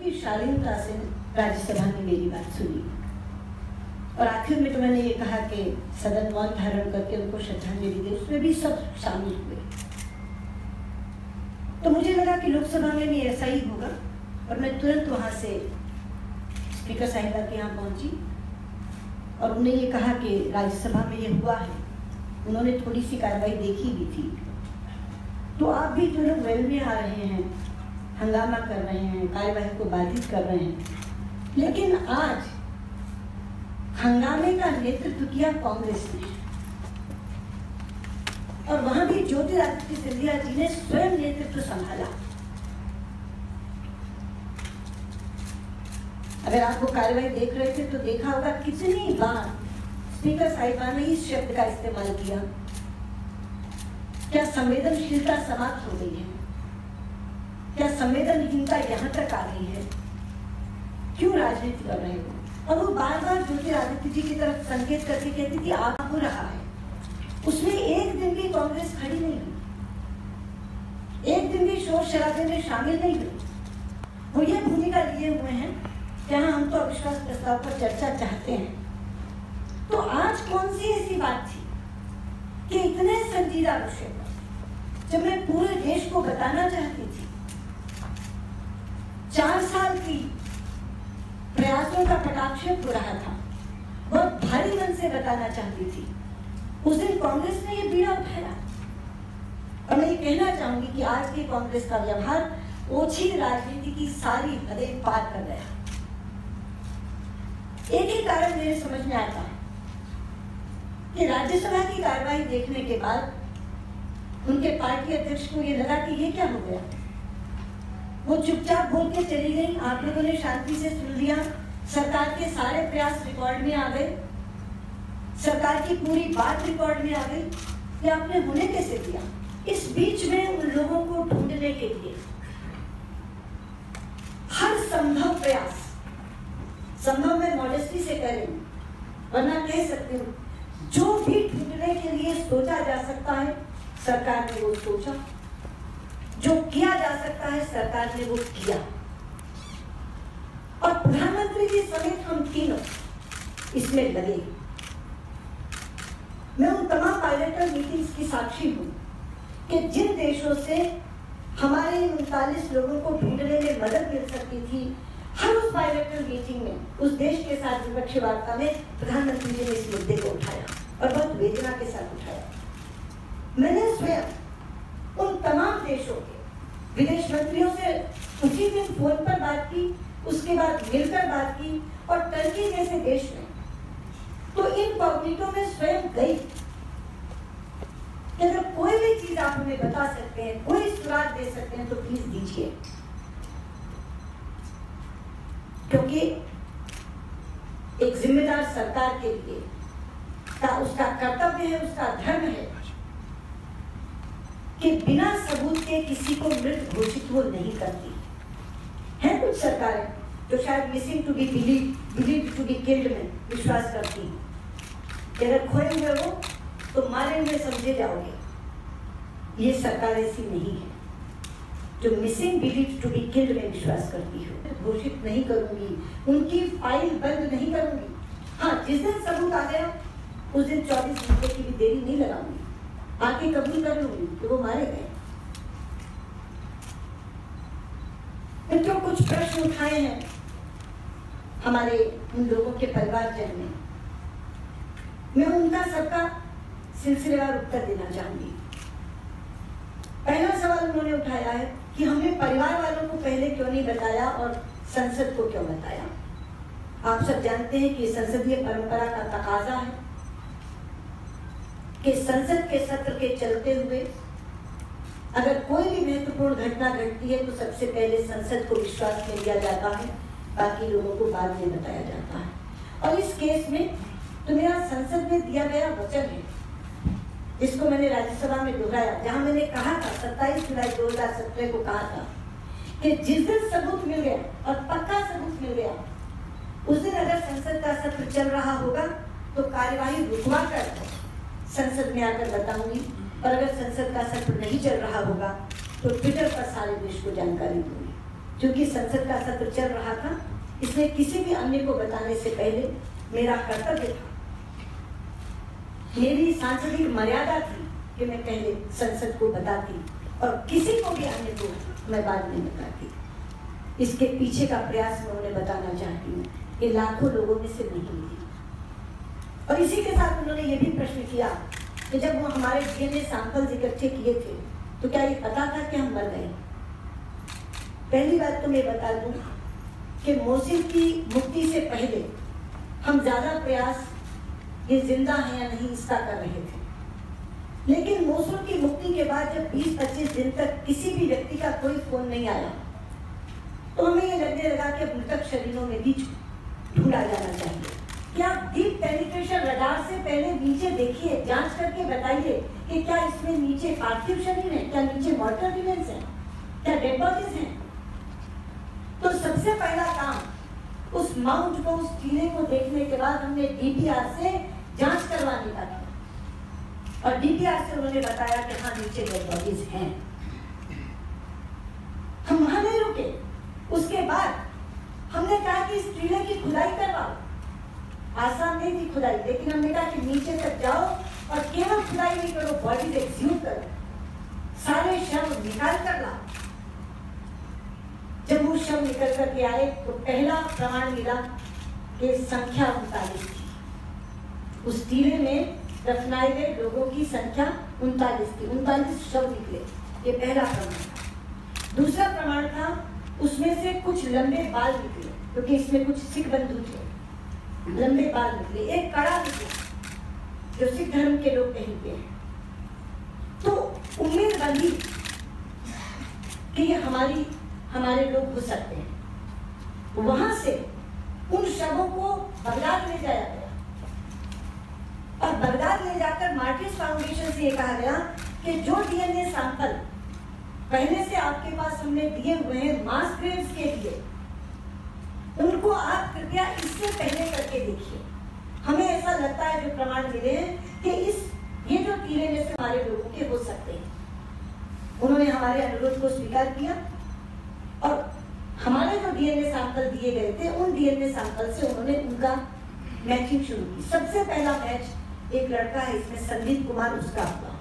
बड़ी शालीनता से राज्यसभा में मेरी बात सुनी और आखिर में जो मैंने ये कहा कि सदन मौन धारण करके उनको श्रद्धांजलि दे, उसमें भी सब शामिल हुए। तो मुझे लगा कि लोकसभा में भी ऐसा ही होगा और मैं तुरंत वहां से स्पीकर साहिबा के यहाँ पहुंची और उन्होंने ये कहा कि राज्यसभा में ये हुआ है। उन्होंने थोड़ी सी कार्रवाई देखी भी थी, तो आप भी जो लोग वेल में आ रहे हैं, हंगामा कर रहे हैं, कार्यवाही को बाधित कर रहे हैं, लेकिन आज हंगामे का नेतृत्व किया कांग्रेस ने और वहां भी ज्योतिरादित्य सिंधिया जी ने स्वयं नेतृत्व संभाला। अगर आप वो कार्रवाई देख रहे थे तो देखा होगा कितनी बार स्पीकर साहिबा ने इस शब्द का इस्तेमाल किया, क्या संवेदनशीलता समाप्त हो गई है, क्या संवेदनहीनता यहाँ तक आ गई है, क्यों राजनीति कर रहे हो? और वो बार बार ज्योतिरादित्य जी की तरफ संकेत करके कहती थी आप हो रहा है। उसमें एक दिन भी कांग्रेस खड़ी नहीं हुई, एक दिन भी शोर शराबे में शामिल नहीं हुई। वो ये भूमिका लिए हुए हैं कि हाँ हम तो अविश्वास प्रस्ताव पर चर्चा चाहते हैं। तो आज कौन सी ऐसी बात थी कि इतने संजीदा विषय पर जब मैं पूरे देश को बताना चाहती थी, 4 साल की प्रयासों का कटाक्षेप हो रहा था, बहुत भारी मन से बताना चाहती थी, उस दिन कांग्रेस ने ये बीड़ा उठाया। और मैं ये कहना चाहूंगी कि आज की कांग्रेस का व्यवहार ओछी राजनीति की सारी हदें पार कर गया। एक ही कारण मेरे समझ में आता है कि राज्यसभा की कार्रवाई देखने के बाद उनके पार्टी अध्यक्ष को ये लगा कि ये क्या हो गया। वो चुपचाप बोल के चली गई, आप लोगों ने शांति से सुन लिया, सरकार के सारे प्रयास रिकॉर्ड में आ गए, सरकार की पूरी बात रिकॉर्ड में आ गई। ये आपने होने कैसे दिया? इस बीच में उन लोगों को ढूंढने के लिए हर संभव प्रयास, संभव मैं मॉडेस्टी से करें, वरना कह सकती हूँ जो भी ढूंढने के लिए सोचा जा सकता है सरकार ने वो सोचा, जो किया जा सकता है सरकार ने वो किया। और प्रधानमंत्री जी समेत हम तीनों इसमें लगे। मैं उन तमाम बायलैटरल मीटिंग्स की साक्षी हूं कि जिन देशों से हमारे 39 लोगों को ढूंढने में मदद मिल सकती थी, हर उस बायलैटरल मीटिंग में उस देश के साथ द्विपक्षीय वार्ता में प्रधानमंत्री जी ने इस मुद्दे को उठाया और बहुत वेदना के साथ उठाया। मैंने स्वयं उन तमाम देशों के विदेश मंत्रियों से उसी दिन फोन पर बात की, उसके बाद मिलकर बात की और टर्की जैसे देश में तो इन कॉग्निटो में स्वयं गई कि अगर कोई भी चीज आप हमें बता सकते हैं, कोई सुराग दे सकते हैं तो प्लीज दीजिए, क्योंकि एक जिम्मेदार सरकार के लिए उसका कर्तव्य है, उसका धर्म है कि बिना सबूत के किसी को मृत घोषित वो नहीं करती है। कुछ सरकारें जो शायद missing to be believed to be killed में विश्वास करती हैं कि अगर खोए हुए हो तो मारे हुए समझे जाओगे। ये सरकार ऐसी नहीं है जो missing believed to be killed में विश्वास करती हो। घोषित नहीं करूंगी, उनकी फाइल बंद नहीं करूंगी। हाँ, जिस दिन सबूत आ गया उस दिन 24 घंटे की भी देरी नहीं लगाऊंगी, आके कबूल कर लूंगी कि वो मारे गए। मित्रों, कुछ प्रश्न उठाए हैं हमारे उन लोगों के परिवारजन ने, मैं उनका सबका सिलसिलेवार उत्तर देना चाहूंगी। पहला सवाल उन्होंने उठाया है कि हमने परिवार वालों को पहले क्यों नहीं बताया और संसद को क्यों बताया। आप सब जानते हैं कि संसदीय परंपरा का तकाजा है कि संसद के सत्र के चलते हुए अगर कोई भी महत्वपूर्ण घटना घटती है तो सबसे पहले संसद को विश्वास में लिया जाता है, बाकी लोगों को बाद में बताया जाता है। और इस केस में तो मेरा संसद में दिया गया वचन है, जिसको मैंने राज्यसभा में दोहराया, जहां मैंने कहा था 27 जुलाई 2017 को कहा था कि जिस दिन सबूत मिल गया और पक्का सबूत मिल गया उस दिन अगर संसद का सत्र चल रहा होगा तो कार्यवाही रुकवा कर संसद में आकर बताऊंगी, और अगर संसद का सत्र नहीं चल रहा होगा तो ट्विटर पर सारे देश को जानकारी दूंगी। क्योंकि संसद का सत्र चल रहा था, इसलिए किसी भी अन्य को बताने से पहले मेरा कर्तव्य था, मेरी सांसदिक मर्यादा थी कि मैं पहले संसद को बताती और किसी को भी अन्य को मैं बाद में बताती। इसके पीछे का प्रयास मैं उन्हें बताना चाहती हूँ, ये लाखों लोगों में से नहीं है। और इसी के साथ उन्होंने ये भी प्रश्न किया कि जब वो हमारे डीएनए सैंपल्स इकट्ठे किए थे तो क्या ये पता था कि हम मर गए? पहली बात तो मैं बता दूं कि मोहसिन की मुक्ति से पहले हम ज्यादा प्रयास ये जिंदा है या नहीं इसका कर रहे थे, लेकिन मोहसिन की मुक्ति के बाद जब 20-25 दिन तक किसी भी व्यक्ति का कोई फोन नहीं आया तो हमें ये लगने लगा कि मृतक शरीरों में भी ढूंढा जाना चाहिए। क्या डीप पेनिट्रेशन रडार से पहले नीचे देखिए, जांच करके बताइए कि क्या इसमें नीचे पार्थिव शरीर है, क्या नीचे मॉर्टर रिमेन्स है, क्या डेड बॉडीज हैं। तो सबसे पहला काम उस माउंट को, उस टीले को देखने के बाद हमने डीपीआर से जांच करवाने का था और डीपीआर से उन्होंने बताया कि हाँ नीचे डेड बॉडीज हैं। हम वहां नहीं रुके, उसके बाद हमने कहा कि इस टीले की खुदाई करवाओ। आसान नहीं थी खुदाई, लेकिन हमने कहा कि नीचे तक जाओ और केवल खुदाई नहीं करो, बॉडी एक्सह्यूम करो, सारे शव निकाल कर लाओ। जब वो शव निकल करके आए तो पहला प्रमाण मिला कि संख्या 39 थी। उस टीले में दफनाए गए लोगों की संख्या 39 थी, 39 शव निकले। ये पहला प्रमाण था। दूसरा प्रमाण था उसमें से कुछ लंबे बाल निकले, क्योंकि इसमें कुछ सिख बंधु थे, लंबे बाल निकले। एक कड़ा निकला जो सिख धर्म के लोग पहनते हैं। तो उम्मीद बंधी कि ये हमारे लोग हो सकते हैं। वहां से उन शवों को बगदाद ले जाया गया और बगदाद ले जाकर मार्टिस फाउंडेशन से ये कहा गया कि जो डीएनए सैंपल पहले से आपके पास हमने दिए हुए हैं मास ग्रेव्स के लिए, उनको आप कृपया इससे पहले करके देखिए। हमें ऐसा लगता है जो प्रमाण मिले हैं कि ये जो टीले में से हमारे लोगों के हो सकते हैं। उन्होंने हमारे अनुरोध को स्वीकार किया और हमारे जो डीएनए सैंपल दिए गए थे उन डीएनए सैंपल से उन्होंने उनका मैचिंग शुरू की। सबसे पहला मैच एक लड़का है इसमें, संदीप कुमार, उसका हुआ।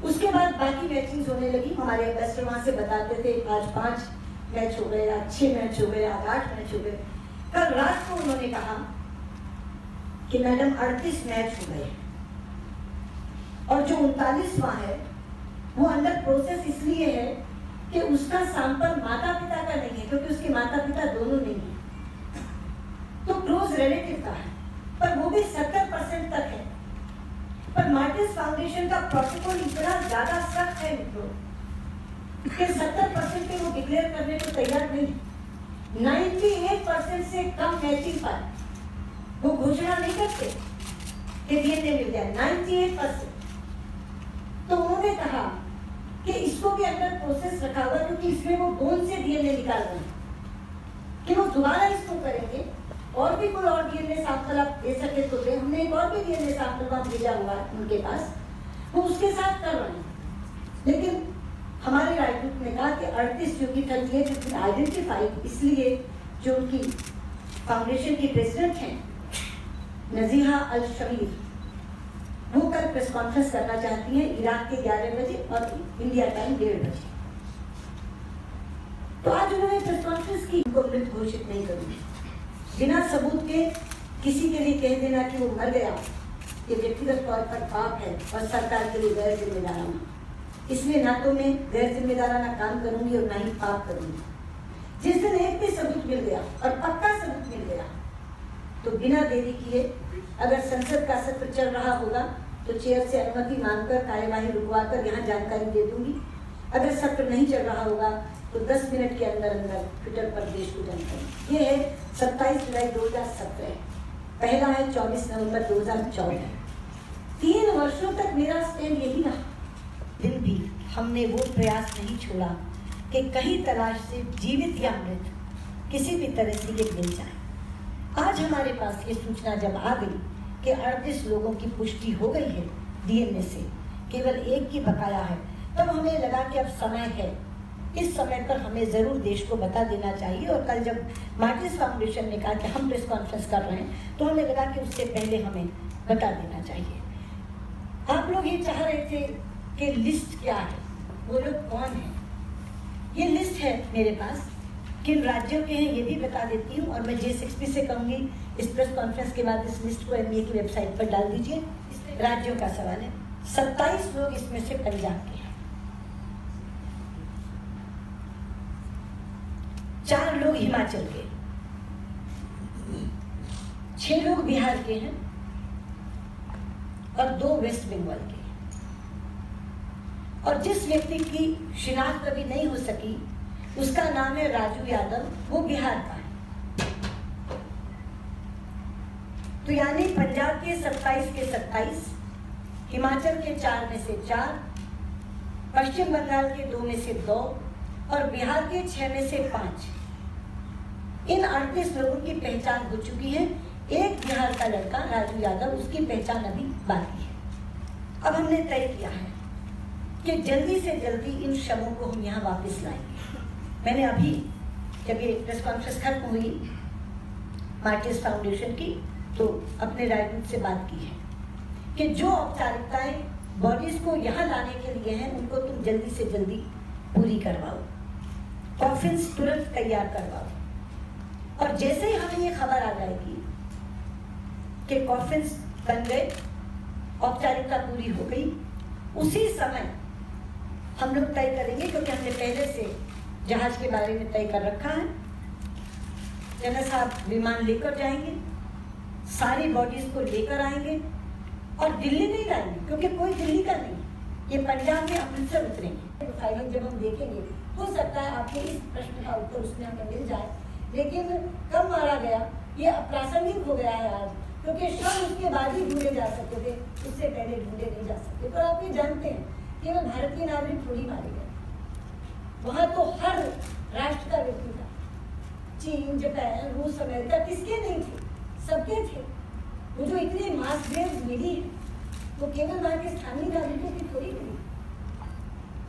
उसके बाद बाकी मैचिंग होने लगी। हमारे एम्बेसडर वहां से बताते थे आज 5 मैच हो गए, आज 6 मैच हो गए, आज 8 मैच हो गए। कल रात को उन्होंने कहा कि मैडम 38 मैच हो गए और जो 39वां है वो अंडर प्रोसेस इसलिए है कि उसका सैंपल माता पिता का नहीं है, क्योंकि उसके माता पिता दोनों नहीं है, तो क्लोज रिलेटिव का है, पर वो भी 70% तक है। पर मार्टिस फाउंडेशन का प्रोटोकॉल इतना ज्यादा सख्त है मित्रों कि 70% पे वो डिक्लेयर करने को तैयार नहीं। 98% से कम मैचिंग पर वो घोषणा नहीं करते कि डीएनए मिल जाए। 98%। तो उन्होंने कहा कि इसको भी अंडर प्रोसेस रखा हुआ, क्योंकि इसमें वो बोन से डीएनए निकाल रहे हैं कि वो दोबारा इसको करेंगे और भी कोई और डीएनए सैंपल आप दे सके तो दे। हमने एक और भी डीएनए सैंपल वहां भेजा हुआ है उनके पास, वो उसके साथ कर रहे हैं। लेकिन हमारे राजदूत ने कहा कि 38 जो कि 38 आइडेंटिफाइड, इसलिए जो उनकी फाउंडेशन की प्रेसिडेंट हैं नजीहा अल शमीर, वो कल प्रेस कॉन्फ्रेंस करना चाहती हैं इराक के 11 बजे और इंडिया टाइम 1:30 बजे। तो आज उन्होंने प्रेस कॉन्फ्रेंस की। उनको मृत घोषित नहीं करूंगी बिना सबूत के। किसी के लिए कह देना कि वो मर गया ये व्यक्तिगत तौर पर पाप है और सरकार के लिए गैर जिम्मेदाराना। इसलिए ना तो मैं गैर जिम्मेदाराना काम करूंगी और ना ही पाप करूंगी। जिस दिन एक भी सबूत मिल गया और पक्का सबूत मिल गया तो बिना देरी किए, अगर संसद का सत्र चल रहा होगा तो चेयर से अनुमति मांगकर कार्यवाही रुकवाकर यहाँ जानकारी दे दूंगी। अगर सत्र नहीं चल रहा होगा तो 10 मिनट के अंदर अंदर ट्विटर पर देश को जानकारी। ये है 27 जुलाई 2017, पहला है 24 नवंबर 2014। 3 वर्षों तक मेरा स्टैंड यही रहा। फिर भी हमने वो प्रयास नहीं छोड़ा कि कहीं तलाश से जीवित या मृत किसी भी तरह से ये मिल जाए। आज हमारे पास ये सूचना जब आ गई कि 38 लोगों की पुष्टि हो गई है डीएनए से, केवल एक की बकाया है, तब हमें लगा कि अब समय है इस समय पर हमें जरूर देश को बता देना चाहिए। और कल जब मार्टिस फाउंडेशन ने कहा कि हम प्रेस कॉन्फ्रेंस कर रहे हैं, तो हमें लगा कि उससे पहले हमें बता देना चाहिए। आप लोग ये चाह रहे थे कि लिस्ट क्या है, वो लोग कौन है। ये लिस्ट है मेरे पास, किन राज्यों के हैं ये भी बता देती हूँ। और मैं J6P से कहूँगी इस प्रेस कॉन्फ्रेंस के बाद इस लिस्ट को MBA की वेबसाइट पर डाल दीजिए। राज्यों का सवाल है। 27 लोग इसमें से पंजाब के हैं, 4 लोग हिमाचल के, 6 लोग बिहार के हैं और 2 वेस्ट बंगाल के। और जिस व्यक्ति की शिनाख्त अभी नहीं हो सकी उसका नाम है राजू यादव, वो बिहार का है। तो यानी पंजाब के 27 के 27, हिमाचल के 4 में से 4, पश्चिम बंगाल के 2 में से 2 और बिहार के 6 में से 5। इन 38 लोगों की पहचान हो चुकी है। एक बिहार का लड़का राजू यादव, उसकी पहचान अभी बाकी है। अब हमने तय किया है कि जल्दी से जल्दी इन शवों को हम यहाँ वापस लाएंगे। मैंने अभी जब ये प्रेस कॉन्फ्रेंस खत्म हुई मार्टिस फाउंडेशन की, तो अपने राजदूत से बात की है कि जो औपचारिकताएं बॉडीज को यहाँ लाने के लिए हैं उनको तुम जल्दी से जल्दी पूरी करवाओ, कॉफिन्स तुरंत तैयार करवाओ। और जैसे ही हमें ये खबर आ जाएगी कि कॉफिन्स बन गए, औपचारिकता पूरी हो गई, उसी समय हम लोग तय करेंगे, क्योंकि हमने पहले से जहाज के बारे में तय कर रखा है। जनरल साहब विमान लेकर जाएंगे, सारी बॉडीज को लेकर आएंगे और दिल्ली नहीं लाएंगे, क्योंकि कोई दिल्ली का नहीं, ये पंजाब में अमृतसर उतरेंगे। तो फाइलिंग जब हम देखेंगे हो सकता है आपके इस प्रश्न का उत्तर उसमें हमें मिल जाए, लेकिन कब मारा गया ये अप्रासंगिक हो गया है आज, क्योंकि शव उसके बाद ही ढूंढे जा सकते थे, उससे पहले ढूंढे नहीं जा सकते। तो आप ये जानते हैं कि वह भारतीय नागरिक थोड़ी मारे गए, वहां तो हर राष्ट्र का व्यक्ति था, चीन, जापान, रूस, अमेरिका, किसके नहीं थे, सबके थे। वो जो इतनी मास ग्रेव्स मिली है वो केवल वहां के स्थानीय नागरिकों की थोड़ी मिली।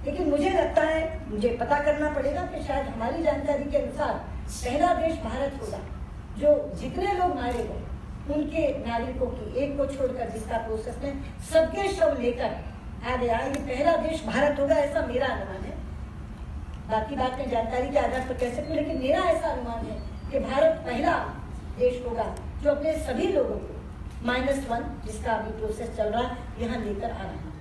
लेकिन मुझे लगता है, मुझे पता करना पड़ेगा कि शायद हमारी जानकारी के अनुसार पहला देश भारत होगा जो जितने लोग मारे गए उनके नागरिकों की, एक को छोड़कर जिसका प्रोसेस में सबके शव लेकर आ गया, ये पहला देश भारत होगा, ऐसा मेरा अनुमान है। बाकी बातें जानकारी के आधार पर कह सकते हैं, लेकिन मेरा ऐसा अनुमान है कि भारत पहला देश होगा जो अपने सभी लोगों को -1 जिसका अभी प्रोसेस चल रहा है यहाँ लेकर आ रहा है।